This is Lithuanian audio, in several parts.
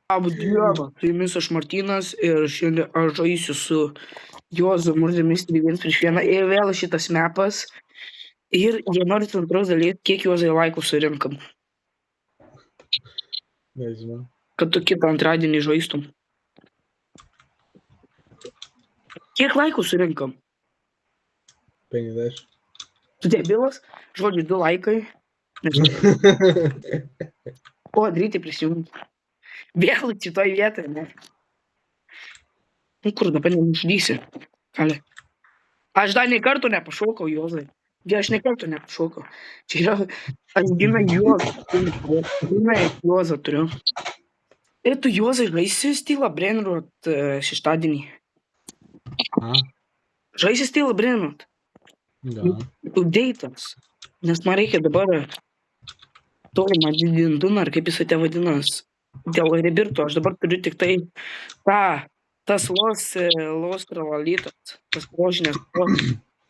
Abu Dievą, su jumis aš Martynas ir šiandien aš žaisiu su Juozu Murdemistri 1 prieš 1 ir vėl šitas mepas. Ir jei norit antros dalies, kiek Juozai laikų surinkam, Nežinau. kad tu kitą antradienį žaistum. Kiek laikų surinkam? 50. Tu debilas? Žodžiu, 2 laikai. Nežinau. O, greitai prisijungi. Vėl šitoj vietoj, ne? Nu kur dabar nenuždysi? Kali. Aš dar nei karto nepašokau, Juozai. Aš nei karto nepašokau. Čia yra, aš gimę Juozą. Gimę Juozą turiu. Ir tu Juozai žaisi Stylą Brainrot šeštadienį. A? Žaisi Stylą Brainrot. Da. Update'as. Nes man reikia dabar tolimą didintuną, ar kaip jis te vadinas. Dėl rebirto aš dabar turiu tik tai tas los pralalytas, tas rožinės.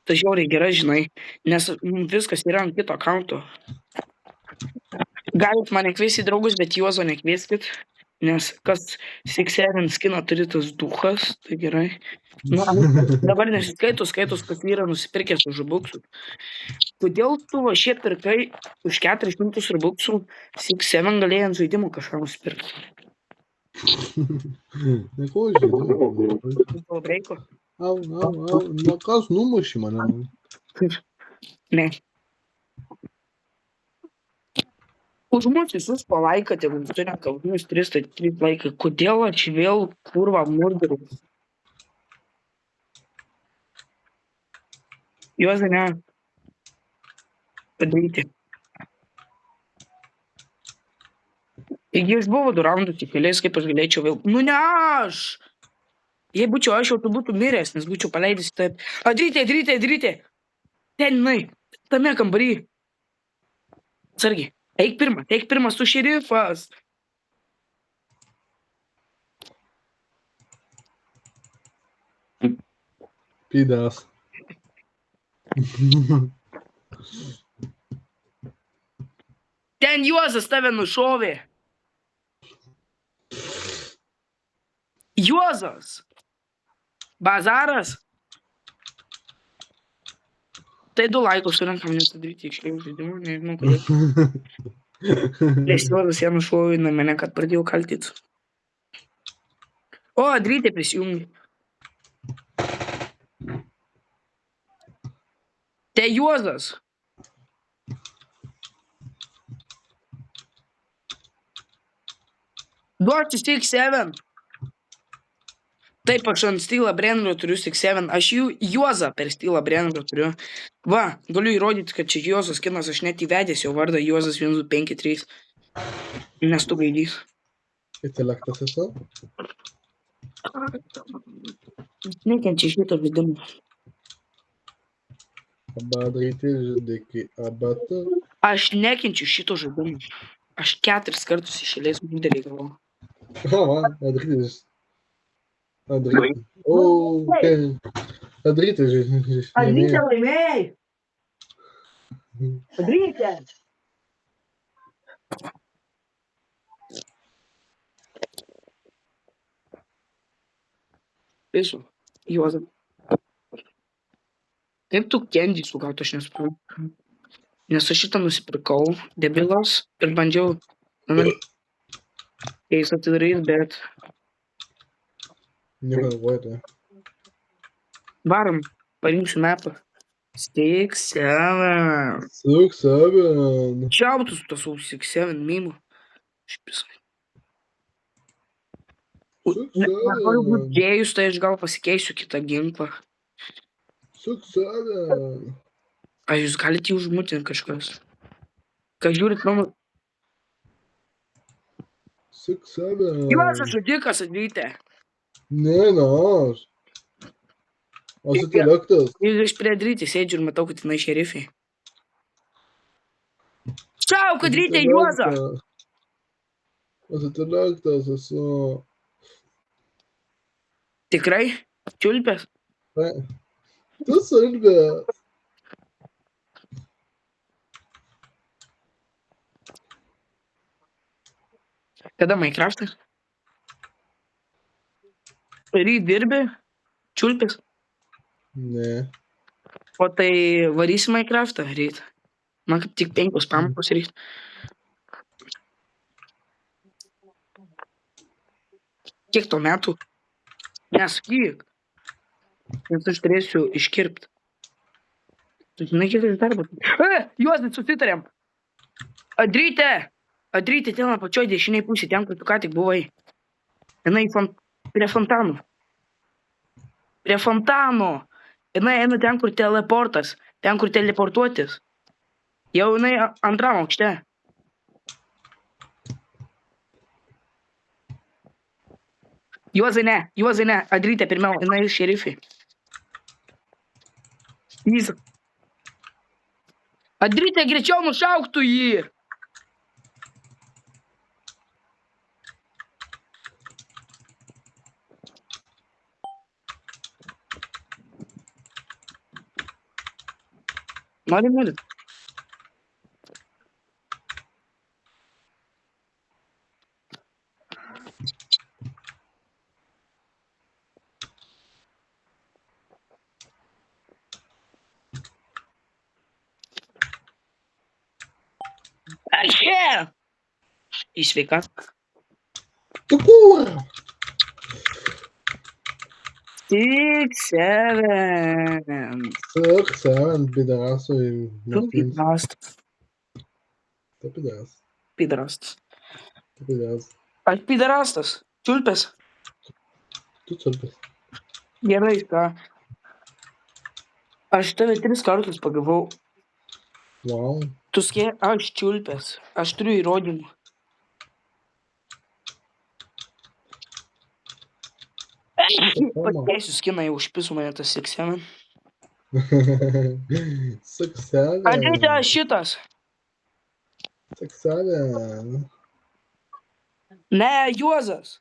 Tai žiauriai gerai, žinai, nes viskas yra ant kito akaunto. Galit mane kviesti draugus, bet Juozo nekvieskit, nes kas 6-7 skiną turi tas duchas, tai gerai. Nu, dabar nesiskaitus, kas yra nusipirkęs už rubuksų. Kodėl tu va šie pirkai už 400 rubuksų 6-7 galėjai ant žaidimų kažką nusipirkti? Neko žinau. Tavo breiko? Au. Na kas numušė mane? Ne. Už mus visus palaikate, jeigu surenka už 303 laikai. Kodėl aš vėl kurva murderu? Juozai, ne. Padaryti. Taigi aš buvau 2 raundus iš eilės, kaip aš galėčiau vėl. Nu ne aš! Jei būčiau aš, jau tu būtų miręs, nes būčiau paleidęs taip. Adrytė! Ten, tame kambarį. Sargi, eik pirmas, tu šerifas. Pidas. Ten Juozas tave nušovė. Juozas! Bazaras? Tai 2 laikus surinkam, nes Adrytė išėjo žaidimą, nežinau kodėl. Nes Juozas ją nušovė mane, kad pradėjau kaltyt. O, Adrytė prisijungi. Tai Juozas. Duok 6-7. Taip, aš ant Stylą Brainrot turiu 6-7. Aš Juozą per Stylą Brainrot turiu. Va, galiu įrodyti, kad čia Juozas kinas, aš net įvedęs jo vardą Juozas 1253. Nes tu gaidys. Intelektas esu? Nekenčia šito žaidimo. Abadryti žudiki, abatu. Aš nekenčiu šito žaidimo. Aš 4 kartus iš eilės mudeliai galvoju. O, man, Adrytis. Adrytis. O, Adrytis. Adrytė laimėjai! Adrytė! Visu, Juozai. Kaip tu kendį sugauti, aš nesuprantu. Nes aš šitą nusipirkau, debilas, ir bandžiau, jais atidarys, bet... Negalvoju. Varom, parinksiu mapą. 6-7. 6-7. Čiautus tas 6-7 mimo. Noriu būt gėjus, tai aš gal pasikeisiu kitą ginklą. 6-7. Ar jūs galite jį užmutinti kažkas? Ką žiūrit mano... 6-7. Juozas žudikas, Adrytė. Ne, aš. Aš intelektas. Ir aš prie Adrytės sėdžiu ir matau, kad jinai šerifė. Čiauk, Adrytė, Juozą! Aš intelektas esu. Tikrai? Čiulpės? Tu sulbės. Kada Minecraft'as? Ryt dirbi? Čiulpis? Ne. O tai varysi Minecraftą ryt? Man kaip tik 5 pamokos ryt. Kiek tau metų? Nesakyk. Nes aš turėsiu iškirpt. Tu žinai, kiek aš darbo. Juozai, susitarėm. Adrytė! Adrytė, ten apačioj dešiniai pusė, ten, kur tu ką tik buvai. Jinai prie fontanų. Prie fontanų. Jinai eina ten, kur teleportas. Ten, kur teleportuotis. Jau jinai antram aukšte. Juozai ne. Adrytė pirmiau, jinai šerifai. Jis. Adrytė greičiau nušauktų jį. Nori. Ašė! Išveika. Tu kurva! 6-7. 6-7, pidaraso ir Tu Martins. pidrastas. Tu pidaras. Pidrastas. Tu pidaras. Aš pidrastas. Čiulpės. Tu čiulpės. Gerai, ką? Aš tave 3 kartus pagavau. Wow. Tu skė, aš čiulpės. Aš turiu įrodymų. Pateisiu skiną, jau užpisu mane tas 6-7. 6-7. Andrėte, šitas. 6-7. Ne, Juozas.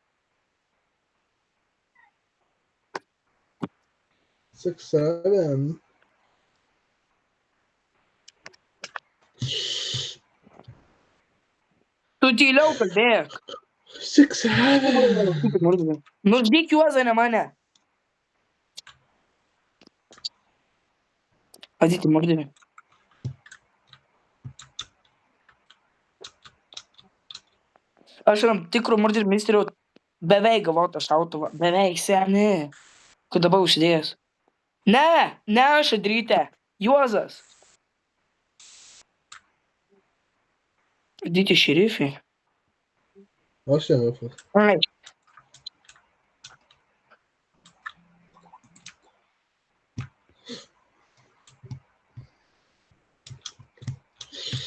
6-7. Tu tyliau kalbėk. 6-7. Nuždyk Juozą, ne mane. Adyti, mordinį. Aš tam tikrų mordinį ministerių beveik gavau tą šautuvą. Beveik, seni. Kad dabar užsidėjęs. Ne, aš Adrytė. Juozas. Adyti šerifai. Aš šerifas. Ai.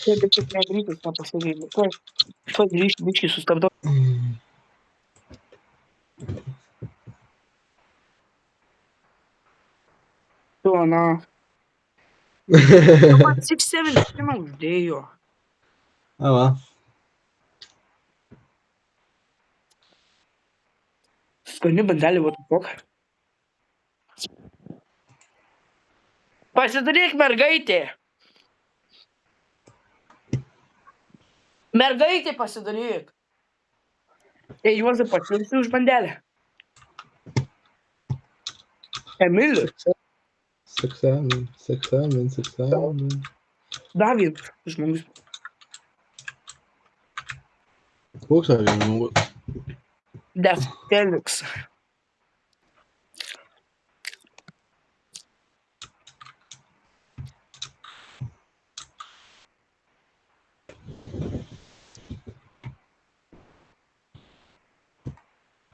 Tai bet čia negrytis nepasakyti. Tuo grįžti biškai sustabdau. Tu, na. Man 6-7 skiną uždėjo. Va. Skani bandelį, what the fuck. Pasidaryk, mergaitė. Mergaitė pasidaryk. Ei, Juozai, pasiilsi už bandelę. Emilį. 6-7. David, žmogus. Koks ar žmogus? Def Felix.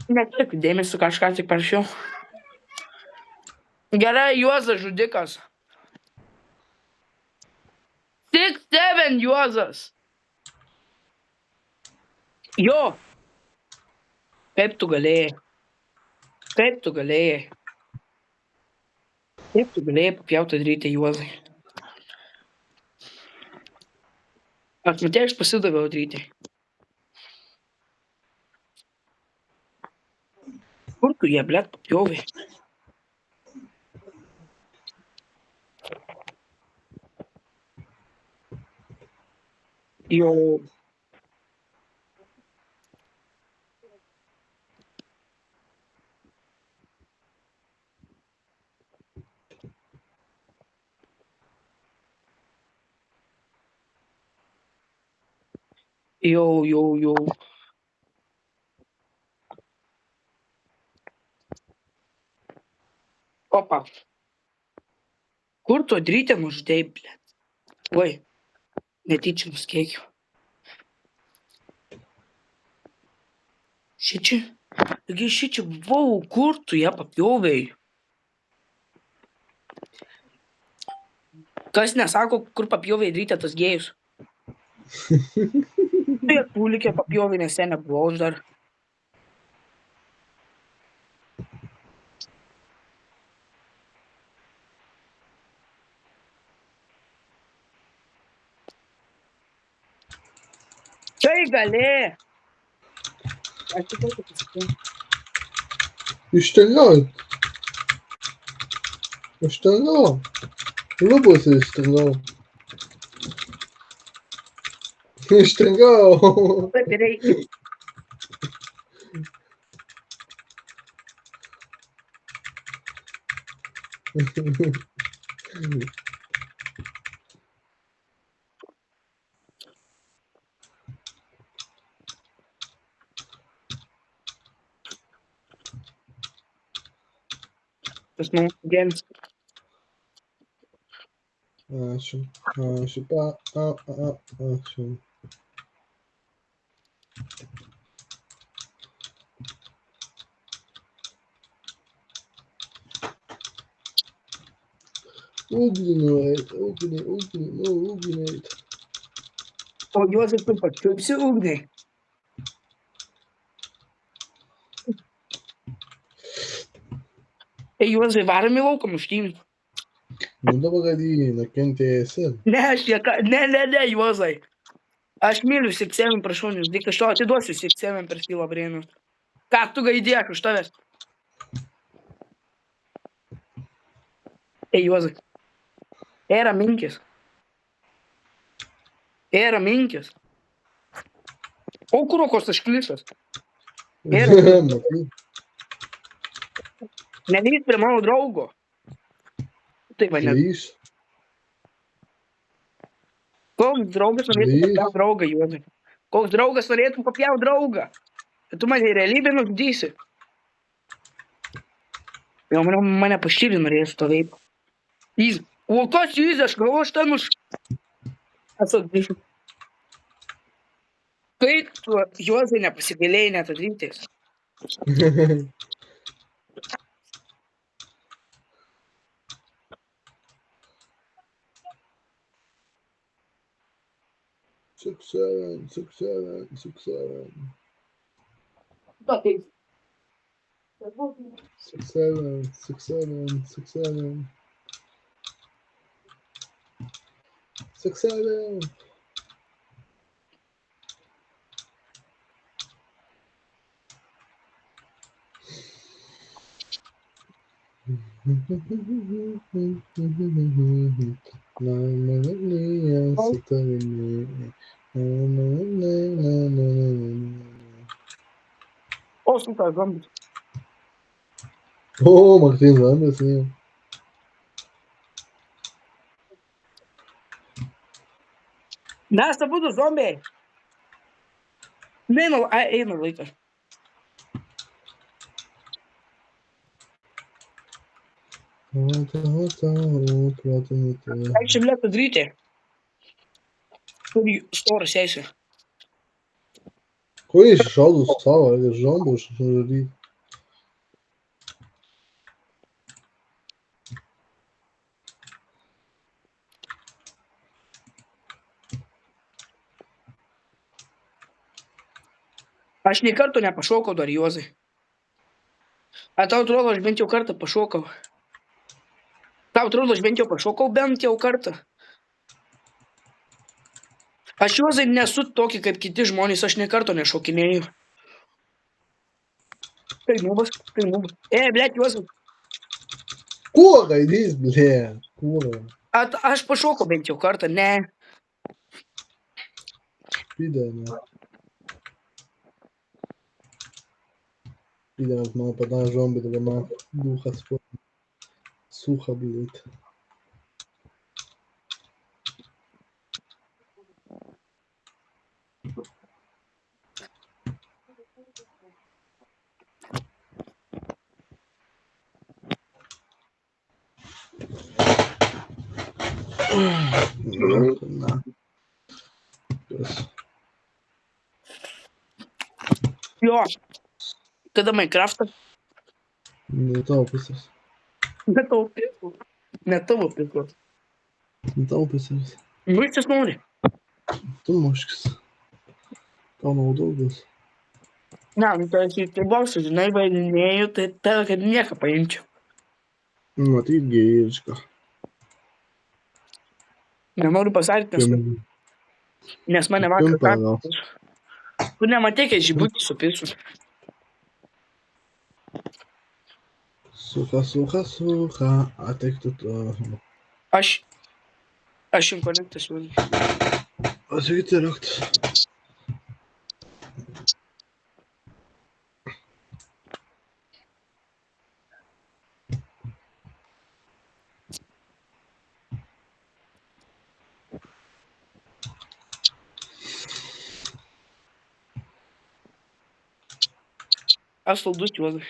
Netik dėmesio kažką tik parašiau. Gerai, Juozas žudikas. 6-7 Juozas. Jo. Kaip tu galėjai? Kaip tu galėjai papjauti Adrytę, Juozai? Aš matė, aš pasidaviau Adrytei. Kur tu jie, blet, papjovai? Jo. Jau. Opa. Kur tu Adrytę nužudei, blet? Oi, netyčia nuskeikiau. Šičia? Taigi šičia buvau, kur tu ją papjovei? Kas nesako, kur papjovei Adrytę tas gėjus? Tai Tulikė papjovė, nes ją nebuvau aš dar. Tai gali. Aš tikrai taip pasakiau. اشتغلت لبس اشتغل Taip ir reikia. Tas man geras. Ačiū. Ugnį. O Juozai, tu pačiupsi ugnį. Ei, Juozai, varom į lauką muštynį. Nu dabar gadina, kentėsi. Ne, aš jėka. Ne, Juozai. Aš myliu 6-7, prašau, nežinai, aš tau atiduosiu 6-7 per Stylą Brėnų. Ką tu gaidėk už tavęs? Ei, Juozai. Era minkis. O kur Kostas Šklišas? Matai. Nelįs prie mano draugo. Tai va, ne. Lys. Koks draugas norėtų Lys. papjaut draugą, Juozai? Koks draugas norėtų papjaut draugą? Tu mane į realybę nužudysi. Jau mane pašyri norės stovėti. O kas jis, aš galvoju, aš ten už... Esu grįžu. Kaip tu, Juozai, nepasigalėjai net Adrytės? Six, seven. Tu ateis. 6-7. O, super, zombis. O, Martin Zambas, ne. Mes abudu zombiai. Eina laikas. Ai, čia blėt Adrytė. Turi storą seisę. Ko jis šaudus savo, ir žombu užžudyti? Aš nei karto nepašokau dar, Juozai. A tau atrodo, aš bent jau kartą pašokau. Tau atrodo, aš bent jau pašokau bent jau kartą. Aš, Juozai, nesu tokį kaip kiti žmonės, aš nei karto nešokinėjau. Tai nubas. Blėt, Juozai. Kuo gaidys, blėt? Kuo? Aš pašokau bent jau kartą, ne. Pidėme. Pidėme, man padan žombi, dabar man duhas suha, blėt. Na. Kas? Jo. Kada Minecraftą? Ne tavo pusės. Ne tavo piklas. Ne tavo piklas. Ne tavo pusės. Muštis nori. Tu muškis. Tau naudos bus. Ne, nu tai kai boksą, žinai, vaidinėjau, tai tave kaip nieką paimčiau. Matyt, gėjiška. Nenoriu pasakyti, nes mane vakar Pimpa gal. Tu nematei, kai žibutį supisu. Sucha. Ateik tu to. Aš jums konektas jau. Atsakyti raktas. Aš saldus juozai.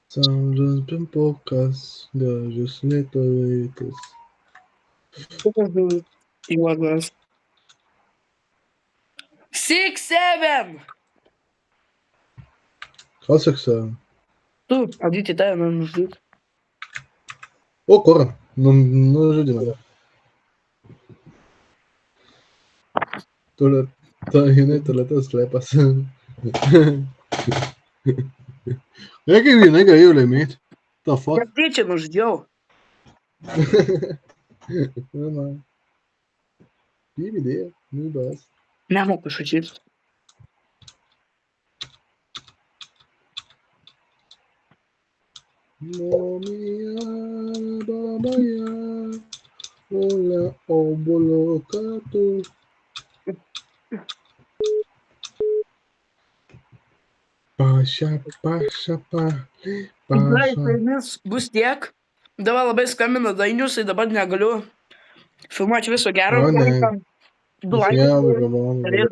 Sandras pimpokas, gražius lietuvaitis. Juozas. 6-7! Kas saksa? Tu, Aditį tave noriu nužudyti. O, kur? Nu, žaidime. Jinai tualetas slėpas. Reikia vienai galėjau laimėti. The fuck? Aš tyčia nužudžiau. Na. Idėja, nubas. Nemoku šačyti. Momija, babaja, ola obolo katu. Paša. Gerai, tai bus tiek. Dabar labai skambina Dainius, tai dabar negaliu filmuoti viso gero. O, ne. Du laikus. Gero,